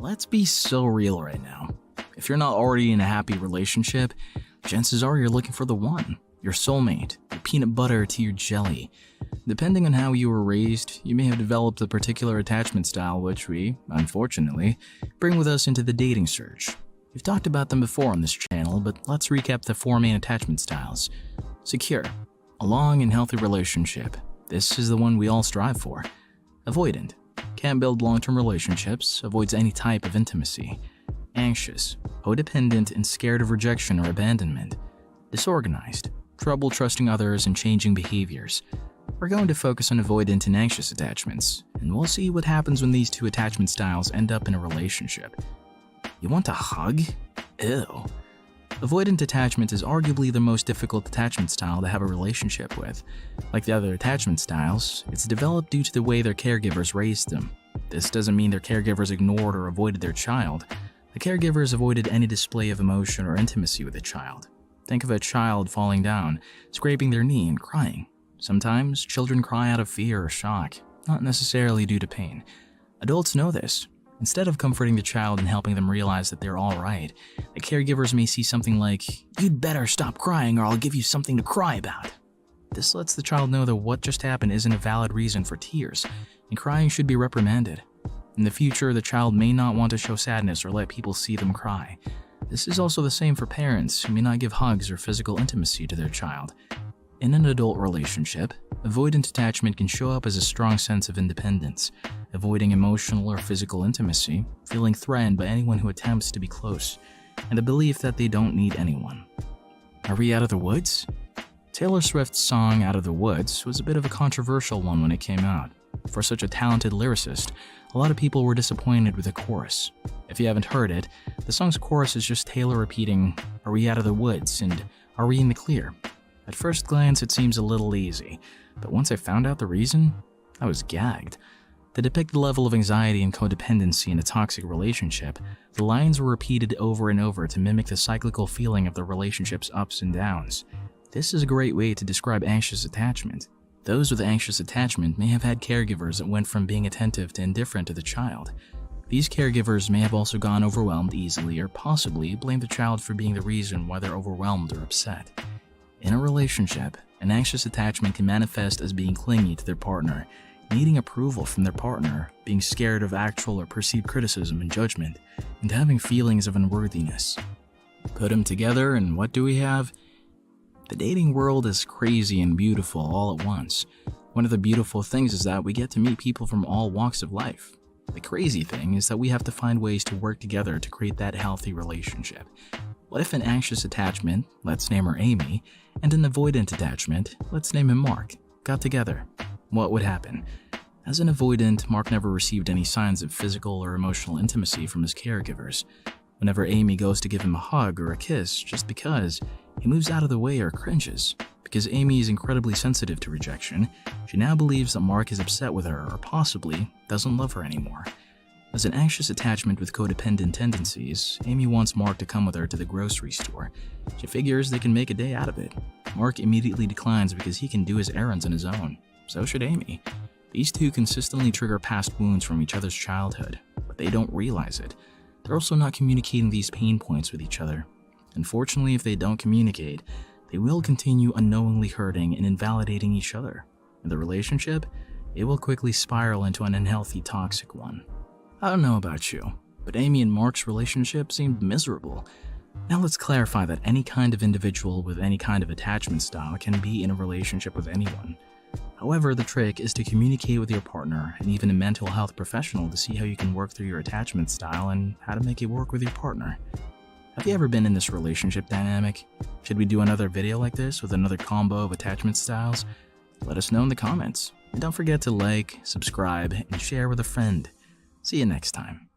let's be so real right now. If you're not already in a happy relationship, chances are you're looking for the one, your soulmate, your peanut butter to your jelly. Depending on how you were raised, you may have developed a particular attachment style which we, unfortunately, bring with us into the dating search. We've talked about them before on this channel, but let's recap the 4 main attachment styles. Secure, a long and healthy relationship. This is the one we all strive for. Avoidant, can't build long-term relationships, avoids any type of intimacy. Anxious, codependent and scared of rejection or abandonment. Disorganized, trouble trusting others and changing behaviors. We're going to focus on avoidant and anxious attachments, and we'll see what happens when these 2 attachment styles end up in a relationship. You want a hug? Ew. Avoidant attachment is arguably the most difficult attachment style to have a relationship with. Like the other attachment styles, it's developed due to the way their caregivers raised them. This doesn't mean their caregivers ignored or avoided their child. The caregivers avoided any display of emotion or intimacy with the child. Think of a child falling down, scraping their knee and crying. Sometimes, children cry out of fear or shock, not necessarily due to pain. Adults know this. Instead of comforting the child and helping them realize that they're alright, the caregivers may see something like, "You'd better stop crying or I'll give you something to cry about." This lets the child know that what just happened isn't a valid reason for tears, and crying should be reprimanded. In the future, the child may not want to show sadness or let people see them cry. This is also the same for parents who may not give hugs or physical intimacy to their child. In an adult relationship, avoidant attachment can show up as a strong sense of independence, avoiding emotional or physical intimacy, feeling threatened by anyone who attempts to be close, and the belief that they don't need anyone. Are we out of the woods? Taylor Swift's song Out of the Woods was a bit of a controversial one when it came out. For such a talented lyricist, a lot of people were disappointed with the chorus. If you haven't heard it, the song's chorus is just Taylor repeating, "Are we out of the woods?" and "Are we in the clear?" At first glance, it seems a little easy, but once I found out the reason, I was gagged. To depict the level of anxiety and codependency in a toxic relationship, the lines were repeated over and over to mimic the cyclical feeling of the relationship's ups and downs. This is a great way to describe anxious attachment. Those with anxious attachment may have had caregivers that went from being attentive to indifferent to the child. These caregivers may have also gone overwhelmed easily or possibly blamed the child for being the reason why they're overwhelmed or upset. In a relationship, an anxious attachment can manifest as being clingy to their partner, needing approval from their partner, being scared of actual or perceived criticism and judgment, and having feelings of unworthiness. Put them together and what do we have? The dating world is crazy and beautiful all at once. One of the beautiful things is that we get to meet people from all walks of life. The crazy thing is that we have to find ways to work together to create that healthy relationship. What if an anxious attachment, let's name her Amy, and an avoidant attachment, let's name him Mark, got together? What would happen? As an avoidant, Mark never received any signs of physical or emotional intimacy from his caregivers. Whenever Amy goes to give him a hug or a kiss just because, he moves out of the way or cringes. Because Amy is incredibly sensitive to rejection, she now believes that Mark is upset with her or possibly doesn't love her anymore. As an anxious attachment with codependent tendencies, Amy wants Mark to come with her to the grocery store. She figures they can make a day out of it. Mark immediately declines because he can do his errands on his own. So should Amy. These two consistently trigger past wounds from each other's childhood, but they don't realize it. They're also not communicating these pain points with each other. Unfortunately, if they don't communicate, they will continue unknowingly hurting and invalidating each other. In the relationship, it will quickly spiral into an unhealthy, toxic one. I don't know about you, but Amy and Mark's relationship seemed miserable. Now let's clarify that any kind of individual with any kind of attachment style can be in a relationship with anyone. However, the trick is to communicate with your partner and even a mental health professional to see how you can work through your attachment style and how to make it work with your partner. Have you ever been in this relationship dynamic? Should we do another video like this with another combo of attachment styles? Let us know in the comments. And don't forget to like, subscribe, and share with a friend. See you next time.